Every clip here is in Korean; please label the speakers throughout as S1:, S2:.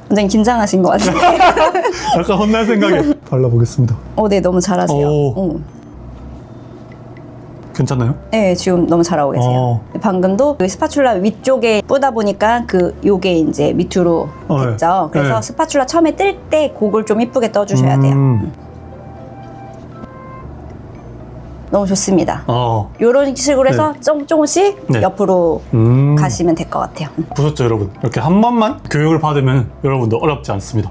S1: 굉장히 긴장하신 것 같아요.
S2: 약간 혼날 생각에 발라보겠습니다.
S1: 네, 너무 잘하세요.
S2: 괜찮나요?
S1: 네, 지금 너무 잘하고 계세요. 방금도 그 스파츌라 위쪽에 뿌다 보니까 요게 이제 밑으로 됐죠. 그래서
S2: 네.
S1: 스파츌라 처음에 뜰 때 그걸 좀 이쁘게 떠주셔야 돼요. 너무 좋습니다. 이런 식으로 해서 조금씩
S2: 네.
S1: 옆으로 가시면 될 것 같아요.
S2: 보셨죠, 여러분? 이렇게 한 번만 교육을 받으면 여러분도 어렵지 않습니다.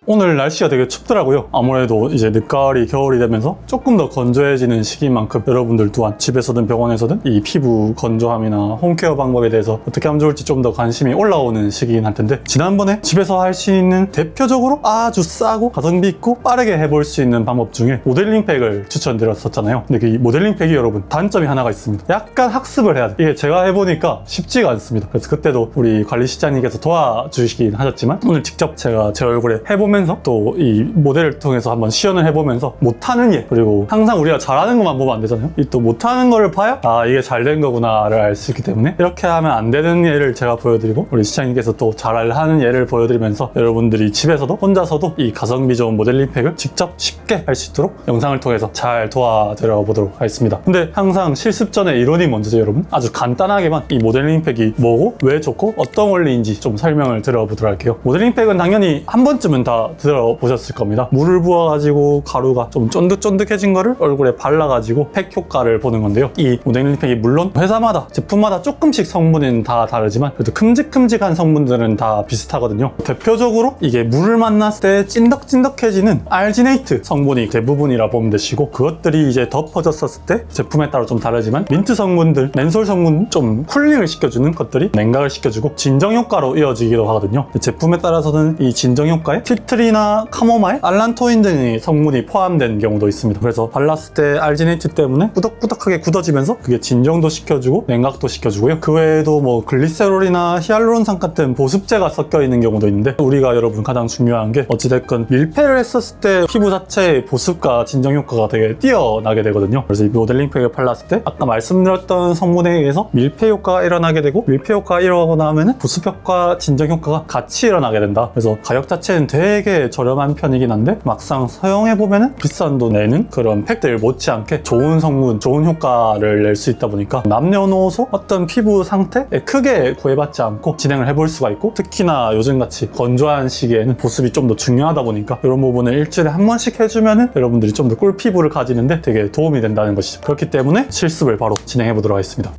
S2: 오늘 날씨가 되게 춥더라고요. 아무래도 이제 늦가을이 겨울이 되면서 조금 더 건조해지는 시기인 만큼 여러분들 또한 집에서든 병원에서든 이 피부 건조함이나 홈케어 방법에 대해서 어떻게 하면 좋을지 좀 더 관심이 올라오는 시기긴 할 텐데, 지난번에 집에서 할 수 있는 대표적으로 아주 싸고 가성비 있고 빠르게 해볼 수 있는 방법 중에 모델링 팩을 추천드렸었잖아요. 근데 그 모델링 팩이 여러분 단점이 하나가 있습니다. 약간 학습을 해야 돼요. 이게 제가 해보니까 쉽지가 않습니다. 그래서 그때도 우리 관리실장님께서 도와주시긴 하셨지만, 오늘 직접 제가 제 얼굴에 해보면서 또 이 모델을 통해서 한번 시연을 해보면서 못하는 예, 그리고 항상 우리가 잘하는 것만 보면 안 되잖아요. 이 또 못하는 거를 봐야 이게 잘 된 거구나를 알 수 있기 때문에, 이렇게 하면 안 되는 예를 제가 보여드리고 우리 시장님께서 또 잘하는 예를 보여드리면서 여러분들이 집에서도 혼자서도 이 가성비 좋은 모델링 팩을 직접 쉽게 할 수 있도록 영상을 통해서 잘 도와드려 보도록 하겠습니다. 근데 항상 실습 전에 이론이 먼저죠, 여러분. 아주 간단하게만 이 모델링 팩이 뭐고 왜 좋고 어떤 원리인지 좀 설명을 드려보도록 할게요. 모델링 팩은 당연히 한 번쯤은 다 들어보셨을 겁니다. 물을 부어가지고 가루가 좀 쫀득쫀득해진 거를 얼굴에 발라가지고 팩 효과를 보는 건데요. 이 모델링 팩이 물론 회사마다 제품마다 조금씩 성분은 다 다르지만 그래도 큼직큼직한 성분들은 다 비슷하거든요. 대표적으로 이게 물을 만났을 때 찐덕찐덕해지는 알지네이트 성분이 대부분이라 보면 되시고, 그것들이 이제 덮어졌었을 때 제품에 따라 좀 다르지만 민트 성분들, 맨솔 성분 좀 쿨링을 시켜주는 것들이 냉각을 시켜주고 진정 효과로 이어지기도 하거든요. 제품에 따라서는 이 진정 효과에 티트리나 카모마일, 알란토인 등의 성분이 포함된 경우도 있습니다. 그래서 발랐을 때 알지네이트 때문에 꾸덕꾸덕하게 굳어지면서 그게 진정도 시켜주고 냉각도 시켜주고요. 그 외에도 뭐 글리세롤이나 히알루론산 같은 보습제가 섞여 있는 경우도 있는데, 우리가 여러분 가장 중요한 게 어찌됐건 밀폐를 했었을 때 피부 자체의 보습과 진정 효과가 되게 뛰어나게 되거든요. 그래서 이 모델링 팩을 발랐을 때 아까 말씀드렸던 성분에 의해서 밀폐 효과가 일어나게 되고, 밀폐 효과가 일어나고 나면은 보습 효과, 진정 효과가 같이 일어나게 된다. 그래서 가격 자체는 되게 저렴한 편이긴 한데 막상 사용해보면은 비싼 돈 내는 그런 팩들 못지않게 좋은 성분, 좋은 효과를 낼 수 있다 보니까 남녀노소 어떤 피부 상태에 크게 구애받지 않고 진행을 해볼 수가 있고, 특히나 요즘같이 건조한 시기에는 보습이 좀 더 중요하다 보니까 이런 부분을 일주일에 한 번씩 해주면은 여러분들이 좀 더 꿀 피부를 가지는데 되게 도움이 된다는 것이죠. 그렇기 때문에 실습을 바로 진행해 보도록 하겠습니다.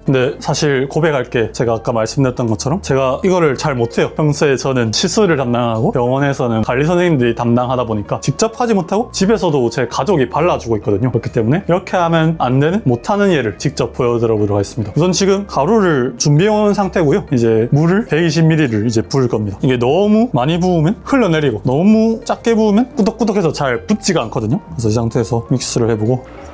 S2: 근데 사실 고백할게, 제가 아까 말씀드렸던 것처럼 제가 이거를 잘 못해요. 평소에 저는 시술을 담당하고 병원에서는 관리 선생님들이 담당하다 보니까 직접 하지 못하고 집에서도 제 가족이 발라주고 있거든요. 그렇기 때문에 이렇게 하면 안 되는, 못하는 예를 직접 보여드려 보도록 하겠습니다. 우선 지금 가루를 준비해온 상태고요. 이제 물을 120ml를 이제 부을 겁니다. 이게 너무 많이 부으면 흘러내리고 너무 작게 부으면 꾸덕꾸덕해서 잘 붙지가 않거든요. 그래서 이 상태에서 믹스를 해보고,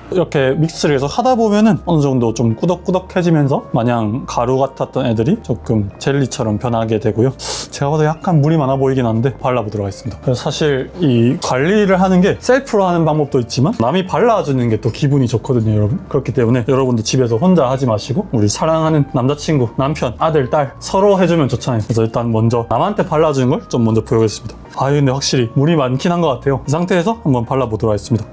S2: 이렇게 믹스를 계속 하다 보면은 어느 정도 좀 꾸덕꾸덕해지면서 마냥 가루 같았던 애들이 조금 젤리처럼 변하게 되고요. 제가 봐도 약간 물이 많아 보이긴 한데 발라보도록 하겠습니다. 그래서 사실 이 관리를 하는 게 셀프로 하는 방법도 있지만 남이 발라주는 게 또 기분이 좋거든요, 여러분. 그렇기 때문에 여러분도 집에서 혼자 하지 마시고 우리 사랑하는 남자친구, 남편, 아들, 딸 서로 해주면 좋잖아요. 그래서 일단 먼저 남한테 발라주는 걸 좀 먼저 보여보겠습니다. 근데 확실히 물이 많긴 한 것 같아요. 이 상태에서 한번 발라보도록 하겠습니다.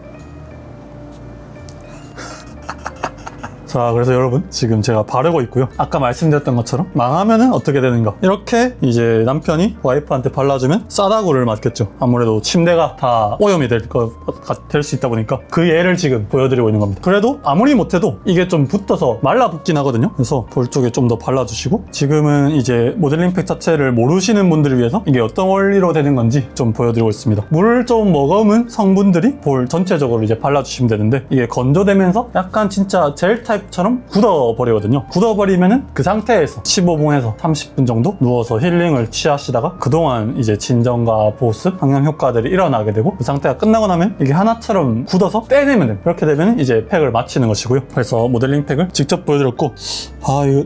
S2: 자, 그래서 여러분 지금 제가 바르고 있고요. 아까 말씀드렸던 것처럼 망하면은 어떻게 되는가, 이렇게 이제 남편이 와이프한테 발라주면 싸다구를 맞겠죠. 아무래도 침대가 다 오염이 될 수 있다 보니까 그 예를 지금 보여드리고 있는 겁니다. 그래도 아무리 못해도 이게 좀 붙어서 말라붙긴 하거든요. 그래서 볼 쪽에 좀 더 발라주시고, 지금은 이제 모델링 팩 자체를 모르시는 분들을 위해서 이게 어떤 원리로 되는 건지 좀 보여드리고 있습니다. 물을 좀 머금은 성분들이 볼 전체적으로 이제 발라주시면 되는데, 이게 건조되면서 약간 진짜 젤 타입 처럼 굳어버리거든요. 굳어버리면은 그 상태에서 15분에서 30분 정도 누워서 힐링을 취하시다가 그동안 이제 진정과 보습, 항염 효과들이 일어나게 되고, 그 상태가 끝나고 나면 이게 하나처럼 굳어서 떼내면 됩니다. 그렇게 되면 이제 팩을 마치는 것이고요. 그래서 모델링 팩을 직접 보여드렸고, 이거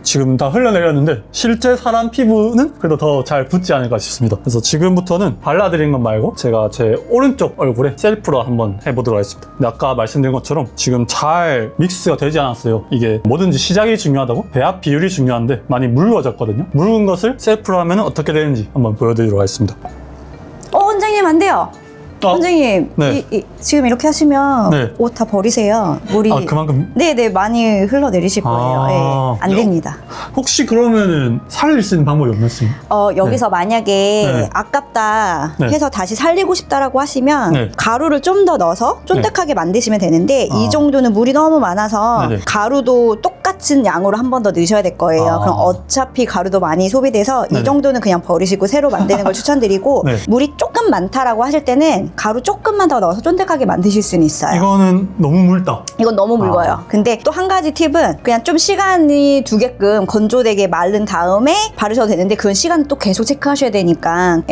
S2: 지금 다 흘러내렸는데 실제 사람 피부는 그래도 더 잘 붙지 않을까 싶습니다. 그래서 지금부터는 발라드린 것 말고 제가 제 오른쪽 얼굴에 셀프로 한번 해보도록 하겠습니다. 근데 아까 말씀드린 것처럼 지금 잘 믹스가 되지 않았어요. 이게 뭐든지 시작이 중요하다고 배합 비율이 중요한데 많이 묽어졌거든요. 묽은 것을 셀프로 하면 어떻게 되는지 한번 보여드리도록 하겠습니다.
S1: 원장님 안 돼요. 원장님,
S2: 네.
S1: 지금 이렇게 하시면
S2: 네.
S1: 옷 다 버리세요. 물이
S2: 그만큼
S1: 네네 많이 흘러내리실 거예요. 네, 안 됩니다.
S2: 혹시 그러면은 살릴 수 있는 방법이 없나요?
S1: 여기서 만약에
S2: 네.
S1: 아깝다
S2: 네.
S1: 해서 다시 살리고 싶다라고 하시면
S2: 네.
S1: 가루를 좀 더 넣어서 쫀득하게 만드시면 되는데 이 정도는 물이 너무 많아서
S2: 네네.
S1: 가루도 똑같은 양으로 한 번 더 넣으셔야 될 거예요. 그럼 어차피 가루도 많이 소비돼서
S2: 네네.
S1: 이 정도는 그냥 버리시고 새로 만드는 걸 추천드리고
S2: 네.
S1: 물이 조금 많다라고 하실 때는 가루 조금만 더 넣어서 쫀득하게 만드실 수는 있어요.
S2: 이거는 너무 묽다.
S1: 이건 너무 묽어요. 근데 또 한 가지 팁은 그냥 좀 시간이 두게끔 건조되게 마른 다음에 바르셔도 되는데 그건 시간 또 계속 체크하셔야 되니까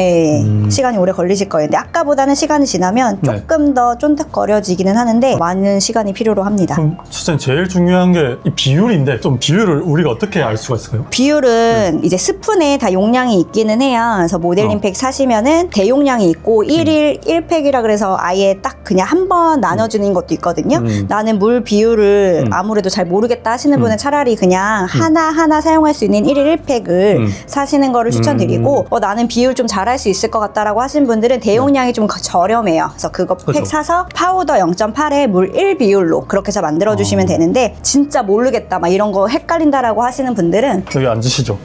S1: 시간이 오래 걸리실 거예요. 근데 아까보다는 시간이 지나면
S2: 네.
S1: 조금 더 쫀득거려지기는 하는데 많은 시간이 필요로 합니다.
S2: 그럼 선생님 제일 중요한 게 이 비율인데 좀 비율을 우리가 어떻게 알 수가 있을까요?
S1: 비율은 이제 스푼에 다 용량이 있기는 해요. 그래서 모델링 팩 사시면은 대용량이 있고 1일 1팩이라 그래서 아예 딱 그냥 한 번 나눠주는 것도 있거든요. 나는 물 비율을 아무래도 잘 모르겠다 하시는 분은 차라리 그냥 하나하나 사용할 수 있는 1일 1팩을 사시는 거를 추천드리고 나는 비율 좀 잘할 수 있을 것 같다라고 하시는 분들은 대용량이 좀 저렴해요. 그래서 그거 팩
S2: 그렇죠.
S1: 사서 파우더 0.8에 물 1 비율로 그렇게 해서 만들어주시면 되는데 진짜 모르겠다 막 이런 거 헷갈린다라고 하시는 분들은
S2: 여기 앉으시죠.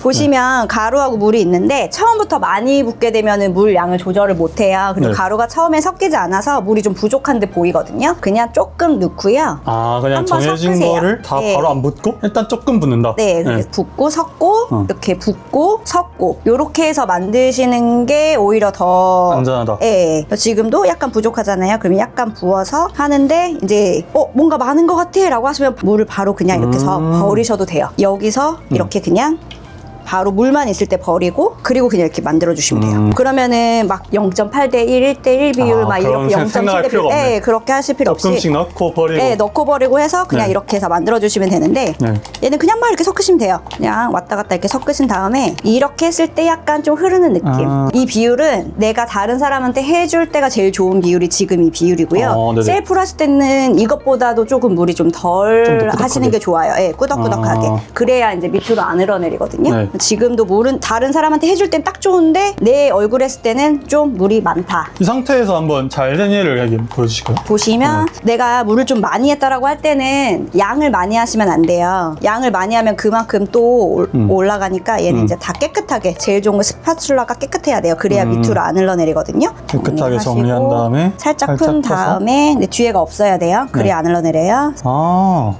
S1: 보시면 가루하고 물이 있는데 처음부터 많이 붓게 되면 물 양을 조절을 못해요. 그리고
S2: 네.
S1: 가루가 처음에 섞이지 않아서 물이 좀 부족한 듯 보이거든요. 그냥 조금 넣고요.
S2: 그냥
S1: 한번
S2: 정해진
S1: 섞으세요.
S2: 거를 다
S1: 네.
S2: 바로 안 붓고 일단 조금 붓는다.
S1: 네, 그렇게 붓고 섞고 이렇게 붓고 섞고 이렇게 해서 만드시는 게 오히려 더
S2: 안전하다.
S1: 예, 지금도 약간 부족하잖아요. 그러면 약간 부어서 하는데 이제 뭔가 많은 것 같아 라고 하시면 물을 바로 그냥 이렇게 해서 버리셔도 돼요. 여기서 이렇게 그냥 바로 물만 있을 때 버리고 그리고 그냥 이렇게 만들어 주시면 돼요. 그러면은 막 0.8대 1, 1대 1 비율 막
S2: 그런
S1: 이렇게
S2: 생각할
S1: 0.7대
S2: 필요가
S1: 비율
S2: 없네.
S1: 그렇게 하실 필요 없이
S2: 조금씩 넣고 버리고.
S1: 넣고 버리고 해서 그냥
S2: 네.
S1: 이렇게 해서 만들어 주시면 되는데
S2: 네.
S1: 얘는 그냥 막 이렇게 섞으시면 돼요. 그냥 왔다 갔다 이렇게 섞으신 다음에 이렇게 했을 때 약간 좀 흐르는 느낌. 이 비율은 내가 다른 사람한테 해줄 때가 제일 좋은 비율이 지금 이 비율이고요.
S2: 네네.
S1: 셀프로 하실 때는 이것보다도 조금 물이 좀 덜
S2: 좀 더 꾸덕하게.
S1: 하시는 게 좋아요. 예, 꾸덕꾸덕하게. 그래야 이제 밑으로 안 흘러내리거든요.
S2: 네.
S1: 지금도 물은 다른 사람한테 해줄 땐 딱 좋은데 내 얼굴 했을 때는 좀 물이 많다.
S2: 이 상태에서 한번 잘된 예를 여기 보여주실까요?
S1: 보시면 내가 물을 좀 많이 했다라고 할 때는 양을 많이 하시면 안 돼요. 양을 많이 하면 그만큼 또 올라가니까 얘는 이제 다 깨끗하게 제일 좋은 건 스파츌라가 깨끗해야 돼요. 그래야 밑으로 안 흘러내리거든요.
S2: 깨끗하게
S1: 하시고
S2: 정리한 다음에
S1: 살짝 푼
S2: 펴서.
S1: 다음에 근데 뒤에가 없어야 돼요. 그래야 안 흘러내려요.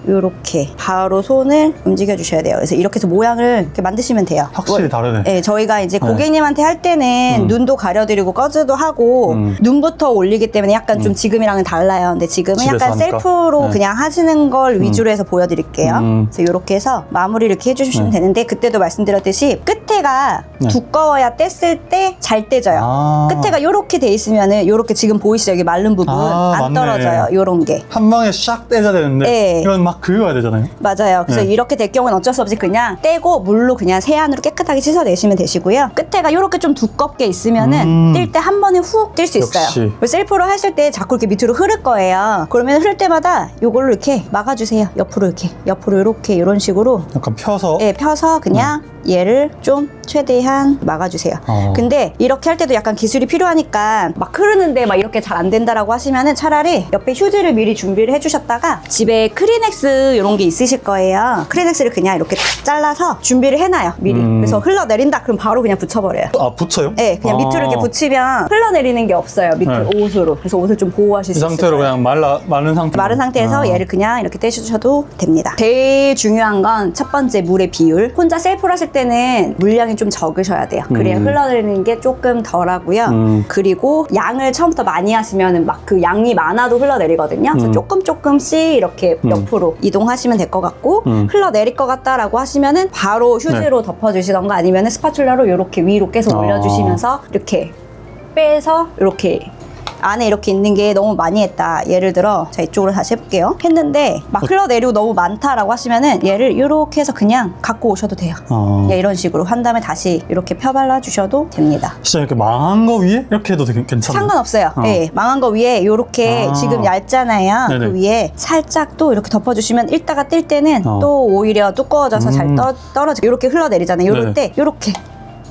S1: 요렇게 바로 손을 움직여 주셔야 돼요. 그래서 이렇게 해서 모양을 이렇게 만드시면 돼요.
S2: 확실히 다르네.
S1: 네, 저희가 이제 고객님한테 할 때는 눈도 가려드리고 꺼즈도 하고 눈부터 올리기 때문에 약간 좀 지금이랑은 달라요. 근데 지금은
S2: 집에서
S1: 약간
S2: 하니까.
S1: 셀프로
S2: 네.
S1: 그냥 하시는 걸 위주로 해서 보여드릴게요. 그래서 이렇게 해서 마무리를 이렇게 해주시면 되는데 그때도 말씀드렸듯이 끝에가
S2: 네.
S1: 두꺼워야 뗐을 때 잘 떼져요. 끝에가 이렇게 돼 있으면은 이렇게 지금 보이시죠? 여기 마른 부분 안
S2: 맞네.
S1: 떨어져요. 요런 게.
S2: 한 방에 샥 떼야 되는데
S1: 네.
S2: 이건 막 그어야 되잖아요.
S1: 맞아요. 그래서
S2: 네.
S1: 이렇게 될 경우는 어쩔 수 없이 그냥 떼고 물로 그냥 세안으로 깨끗하게 씻어내시면 되시고요. 끝에가 이렇게 좀 두껍게 있으면은 뗄 때 한 번에 훅 뗄 수 있어요.
S2: 역시.
S1: 셀프로 하실 때 자꾸 이렇게 밑으로 흐를 거예요. 그러면 흐를 때마다 이걸로 이렇게 막아주세요. 옆으로 이렇게 이런 식으로
S2: 약간 펴서
S1: 펴서 그냥 얘를 좀 최대한 막아주세요. 근데 이렇게 할 때도 약간 기술이 필요하니까 막 흐르는데 막 이렇게 잘 안 된다라고 하시면은 차라리 옆에 휴지를 미리 준비를 해주셨다가 집에 크리넥스 이런 게 있으실 거예요. 크리넥스를 그냥 이렇게 딱 잘라서 준비를 해놔요. 미리. 그래서 흘러내린다 그럼 바로 그냥 붙여버려요.
S2: 붙여요?
S1: 네, 그냥 밑으로 이렇게 붙이면 흘러내리는 게 없어요. 밑으로
S2: 네.
S1: 옷으로. 그래서 옷을 좀 보호하실
S2: 이
S1: 수 있어요.
S2: 상태로 그냥 마른 상태.
S1: 마른 상태에서 얘를 그냥 이렇게 떼주셔도 됩니다. 제일 중요한 건 첫 번째 물의 비율. 혼자 셀프로 하실 때는 물량이 좀 적으셔야 돼요. 그래야 흘러내리는 게 조금 덜하고요. 그리고 양을 처음부터 많이 하시면 막 그 양이 많아도 흘러내리거든요. 그래서 조금씩 이렇게 옆으로 이동하시면 될 것 같고 흘러내릴 것 같다라고 하시면은 바로 휴지로 덮어주시던가 아니면 스파츌라로 이렇게 위로 계속 올려주시면서 이렇게 빼서 이렇게 안에 이렇게 있는 게 너무 많이 했다. 예를 들어 자 이쪽으로 다시 해볼게요. 했는데 막 흘러내리고 너무 많다라고 하시면은 얘를 이렇게 해서 그냥 갖고 오셔도 돼요. 예, 이런 식으로 한 다음에 다시 이렇게 펴 발라주셔도 됩니다.
S2: 진짜 이렇게 망한 거 위에 이렇게 해도 되게 괜찮아요.
S1: 상관없어요. 예, 망한 거 위에 이렇게 지금 얇잖아요.
S2: 네네.
S1: 그 위에 살짝 또 이렇게 덮어주시면 읽다가 뜰 때는 또 오히려 두꺼워져서 잘 떨어지고 이렇게 흘러내리잖아요. 이럴
S2: 네네.
S1: 때 이렇게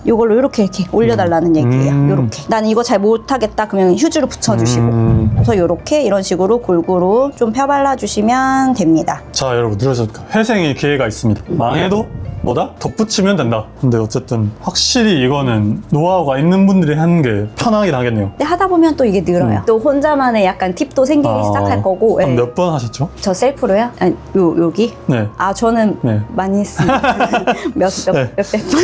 S1: 요걸로 이렇게 올려달라는 얘기예요. 요렇게. 난 이거 잘 못하겠다 그러면 휴지로 붙여주시고 그래서 요렇게 이런 식으로 골고루 좀 펴발라주시면 됩니다.
S2: 자 여러분 들으셨죠? 회생의 기회가 있습니다. 망해도 뭐다? 덧붙이면 된다. 근데 어쨌든 확실히 이거는 노하우가 있는 분들이 하는 게 편하긴 하겠네요.
S1: 근데 하다 보면 또 이게 늘어요. 또 혼자만의 약간 팁도 생기기 시작할 거고.
S2: 그럼
S1: 예.
S2: 몇 번 하셨죠?
S1: 저 셀프로요? 아니, 여기?
S2: 네.
S1: 아, 저는
S2: 네.
S1: 많이 했습니다. 몇백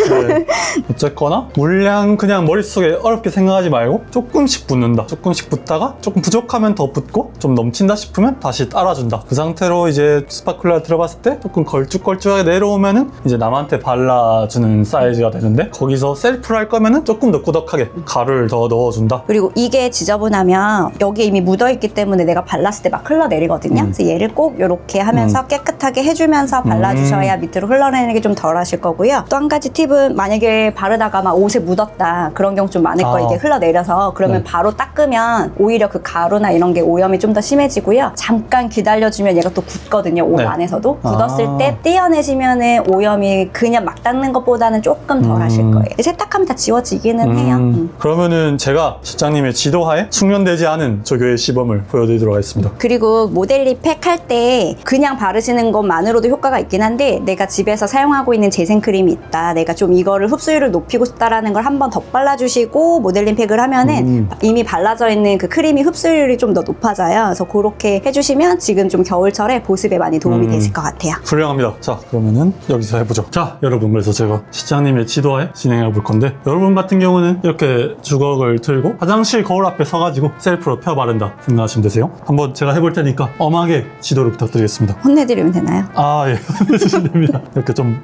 S1: 번.
S2: 네. 어쨌거나 물량 그냥 머릿속에 어렵게 생각하지 말고 조금씩 붓는다. 조금씩 붓다가 조금 부족하면 더 붓고 좀 넘친다 싶으면 다시 따라준다. 그 상태로 이제 스파클라 들어봤을 때 조금 걸쭉걸쭉하게 내려오면은 이제 남한테 발라주는 사이즈가 되는데 거기서 셀프로 할 거면은 조금 더 꾸덕하게 가루를 더 넣어준다.
S1: 그리고 이게 지저분하면 여기에 이미 묻어있기 때문에 내가 발랐을 때 막 흘러내리거든요. 그래서 얘를 꼭 이렇게 하면서 깨끗하게 해주면서 발라주셔야 밑으로 흘러내리는 게 좀 덜 하실 거고요. 또 한 가지 팁은 만약에 바르다가 막 옷에 묻었다 그런 경우 좀 많을 거예요. 이게 흘러내려서 그러면
S2: 네.
S1: 바로 닦으면 오히려 그 가루나 이런 게 오염이 좀 더 심해지고요. 잠깐 기다려주면 얘가 또 굳거든요. 옷
S2: 네.
S1: 안에서도 굳었을 때 떼어내시면은 오염이 그냥 막 닦는 것보다는 조금 덜 하실 거예요. 세탁하면 다 지워지기는 해요.
S2: 그러면은 제가 실장님의 지도하에 숙련되지 않은 조교의 시범을 보여드리도록 하겠습니다.
S1: 그리고 모델링 팩 할 때 그냥 바르시는 것만으로도 효과가 있긴 한데 내가 집에서 사용하고 있는 재생크림이 있다. 내가 좀 이거를 흡수율을 높이고 싶다라는 걸 한번 덧발라주시고 모델링 팩을 하면은 이미 발라져 있는 그 크림이 흡수율이 좀 더 높아져요. 그래서 그렇게 해주시면 지금 좀 겨울철에 보습에 많이 도움이 되실 것 같아요.
S2: 훌륭합니다. 자 그러면은 여기서 해보죠. 자 여러분 그래서 제가 실장님의 지도하에 진행해 볼 건데 여러분 같은 경우는 이렇게 주걱을 들고 화장실 거울 앞에 서가지고 셀프로 펴 바른다 생각하시면 되세요. 한번 제가 해볼 테니까 엄하게 지도를 부탁드리겠습니다.
S1: 혼내드리면 되나요?
S2: 아 예. 해주시면 됩니다. 이렇게 좀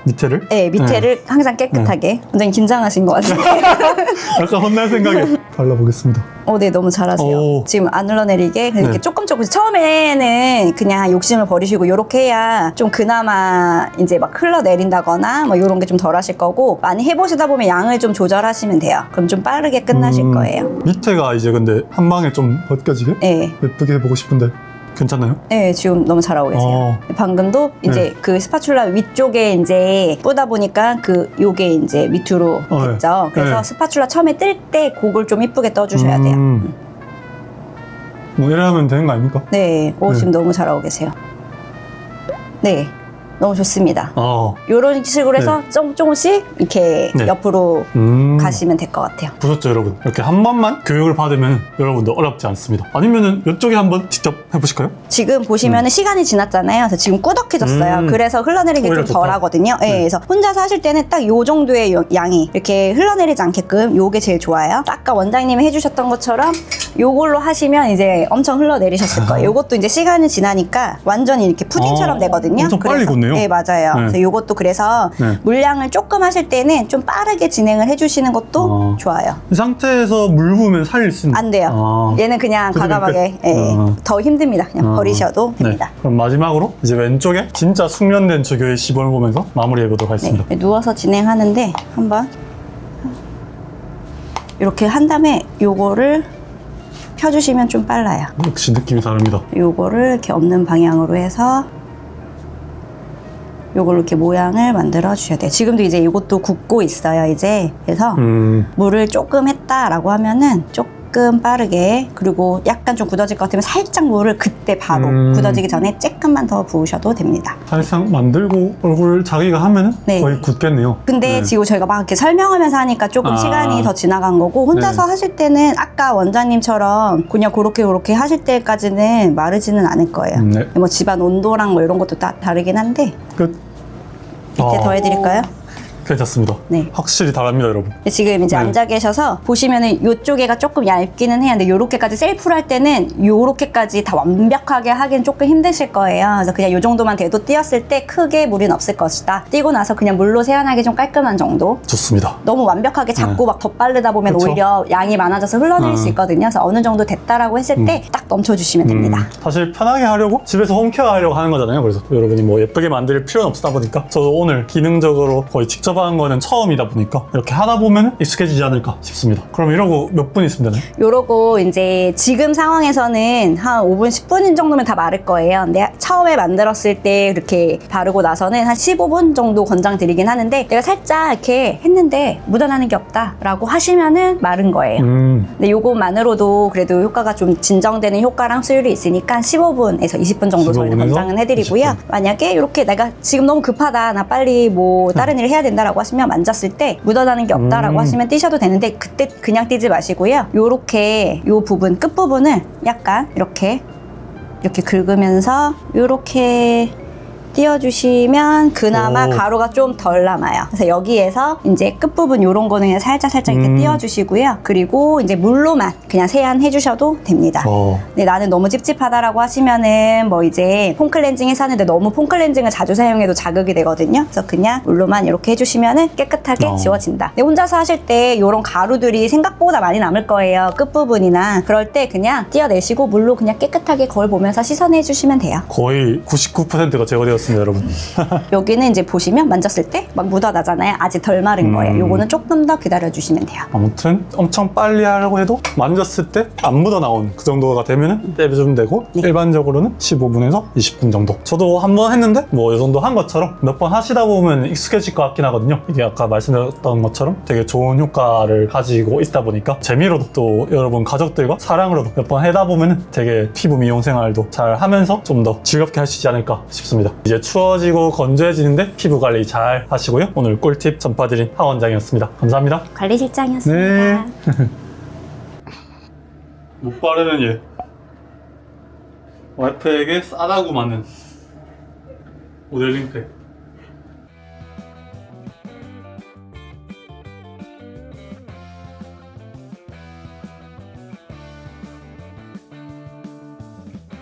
S2: 밑에를?
S1: 네, 밑에를 항상 깨끗하게. 굉장히 긴장하신 것 같아요.
S2: 약간 혼날 생각에 발라보겠습니다.
S1: 네, 너무 잘하세요.
S2: 오.
S1: 지금 안 흘러내리게 이렇게
S2: 네.
S1: 조금 처음에는 그냥 욕심을 버리시고 이렇게 해야 좀 그나마 이제 막 흘러내린다거나 뭐 이런 게 좀 덜 하실 거고 많이 해보시다 보면 양을 좀 조절하시면 돼요. 그럼 좀 빠르게 끝나실 거예요.
S2: 밑에가 이제 근데 한 방에 좀 벗겨지게
S1: 네.
S2: 예쁘게 해보고 싶은데 괜찮나요?
S1: 네, 지금 너무 잘하고 계세요. 방금도 이제 그 스파츌라 위쪽에 이제 뿌다 보니까 요게 이제 밑으로
S2: 네.
S1: 됐죠. 그래서
S2: 네.
S1: 스파츌라 처음에 뜰 때 그걸 좀 이쁘게 떠주셔야 돼요.
S2: 뭐 이래 하면 되는 거 아닙니까?
S1: 네, 지금 너무 잘하고 계세요. 네, 너무 좋습니다. 이런 식으로 해서 조금씩 이렇게
S2: 네.
S1: 옆으로 가시면 될 것 같아요.
S2: 보셨죠 여러분? 이렇게 한 번만 교육을 받으면 여러분도 어렵지 않습니다. 아니면은 이쪽에 한번 직접 해보실까요?
S1: 지금 보시면은 시간이 지났잖아요. 그래서 지금 꾸덕해졌어요. 그래서 흘러내리는 게
S2: 오히려
S1: 좀
S2: 좋다.
S1: 덜 하거든요. 네. 그래서 혼자서 하실 때는 딱 요 정도의 양이 이렇게 흘러내리지 않게끔 요게 제일 좋아요. 아까 원장님이 해주셨던 것처럼 요걸로 하시면 이제 엄청 흘러내리셨을 거예요. 요것도 이제 시간이 지나니까 완전히 이렇게 푸딩처럼 되거든요.
S2: 엄청 빨리 굳네요.
S1: 네, 맞아요.
S2: 네.
S1: 그래서 요것도 그래서
S2: 네.
S1: 물량을 조금 하실 때는 좀 빠르게 진행을 해주시는 것도 좋아요.
S2: 이 상태에서 물 부으면 살릴 수 있는
S1: 안 돼요. 얘는 그냥
S2: 그대로
S1: 과감하게 더 힘듭니다. 그냥 버리셔도 됩니다.
S2: 네. 그럼 마지막으로 이제 왼쪽에 진짜 숙련된 조교의 시범을 보면서 마무리해 보도록 하겠습니다.
S1: 네, 누워서 진행하는데 한번 이렇게 한 다음에 요거를 펴주시면 좀 빨라요.
S2: 역시 느낌이 다릅니다.
S1: 요거를 이렇게 없는 방향으로 해서 요걸로 이렇게 모양을 만들어 주셔야 돼요. 지금도 이제 이것도 굽고 있어요. 이제 그래서 물을 조금 했다라고 하면은 조금 빠르게, 그리고 약간 좀 굳어질 것 같으면 살짝 물을 그때 바로 굳어지기 전에 조금만 더 부으셔도 됩니다.
S2: 살짝 만들고 얼굴 자기가 하면은
S1: 네.
S2: 거의 굳겠네요.
S1: 근데 지금 저희가 막 이렇게 설명하면서 하니까 조금 시간이 더 지나간 거고, 혼자서 하실 때는 아까 원장님처럼 그냥 그렇게 하실 때까지는 마르지는 않을 거예요.
S2: 네.
S1: 뭐 집안 온도랑 뭐 이런 것도 다 다르긴 한데
S2: 끝.
S1: 밑에 더 해드릴까요?
S2: 괜찮습니다.
S1: 네.
S2: 확실히 다릅니다, 여러분.
S1: 지금 이제
S2: 네.
S1: 앉아 계셔서 보시면은 요쪽에가 조금 얇기는 해요. 근데 요렇게까지 셀프로 할 때는 요렇게까지 다 완벽하게 하긴 조금 힘드실 거예요. 그래서 그냥 요 정도만 돼도 띄었을 때 크게 무리는 없을 것이다. 띄고 나서 그냥 물로 세안하기 좀 깔끔한 정도.
S2: 좋습니다.
S1: 너무 완벽하게 자꾸 막 덧바르다 보면
S2: 그쵸?
S1: 오히려 양이 많아져서 흘러내릴 수 있거든요. 그래서 어느 정도 됐다라고 했을 때 딱 넘쳐주시면 됩니다.
S2: 사실 편하게 하려고 집에서 홈케어 하려고 하는 거잖아요. 그래서 여러분이 뭐 예쁘게 만들 필요는 없다 보니까 저도 오늘 기능적으로 거의 직접 하는 거는 처음이다 보니까 이렇게 하다 보면 익숙해지지 않을까 싶습니다. 그럼 이러고 몇 분 있으면 되나요?
S1: 요러고 이제 지금 상황에서는 한 5분, 10분 정도면 다 마를 거예요. 근데 처음에 만들었을 때 이렇게 바르고 나서는 한 15분 정도 권장드리긴 하는데 내가 살짝 이렇게 했는데 묻어나는 게 없다라고 하시면은 마른 거예요. 근데 요것만으로도 그래도 효과가 좀 진정되는 효과랑 수율이 있으니까 한 15분에서 20분 정도 저희는
S2: 15분에서
S1: 권장은 해드리고요.
S2: 20분.
S1: 만약에 이렇게 내가 지금 너무 급하다, 나 빨리 뭐 다른 일을 해야 된다라고 하시면 만졌을 때 묻어나는 게 없다라고 하시면 띄셔도 되는데 그때 그냥 띄지 마시고요. 요렇게 요 부분, 끝부분을 약간 이렇게 긁으면서 요렇게 띄워주시면 그나마
S2: 오.
S1: 가루가 좀 덜 남아요. 그래서 여기에서 이제 끝부분 요런 거는 그냥 살짝 이렇게 띄워주시고요. 그리고 이제 물로만 그냥 세안해 주셔도 됩니다. 근데 나는 너무 찝찝하다라고 하시면은 뭐 이제 폼클렌징 해서 하는데 너무 폼클렌징을 자주 사용해도 자극이 되거든요. 그래서 그냥 물로만 이렇게 해주시면은 깨끗하게 지워진다. 근데 혼자서 하실 때 요런 가루들이 생각보다 많이 남을 거예요. 끝부분이나. 그럴 때 그냥 띄어내시고 물로 그냥 깨끗하게 거울 보면서 씻어내 주시면 돼요.
S2: 거의 99%가 제거되었습니다, 여러분.
S1: 여기는 이제 보시면 만졌을 때 막 묻어나잖아요. 아직 덜 마른 거예요. 요거는 조금 더 기다려주시면 돼요.
S2: 아무튼 엄청 빨리 하려고 해도 만졌을 때 안 묻어 나온 그 정도가 되면은 떼주면 되고 일반적으로는 15분에서 20분 정도. 저도 한 번 했는데 뭐 이 정도 한 것처럼 몇 번 하시다 보면 익숙해질 것 같긴 하거든요. 이게 아까 말씀드렸던 것처럼 되게 좋은 효과를 가지고 있다 보니까 재미로도 또 여러분 가족들과 사랑으로도 몇 번 하다 보면은 되게 피부 미용 생활도 잘 하면서 좀 더 즐겁게 할 수 있지 않을까 싶습니다. 이제 추워지고 건조해지는데 피부 관리 잘 하시고요. 오늘 꿀팁 전파드린 하 원장이었습니다. 감사합니다.
S1: 관리실장이었습니다.
S2: 네. 못 바르는 얘. 와이프에게 싸다고 많은 모델링 팩.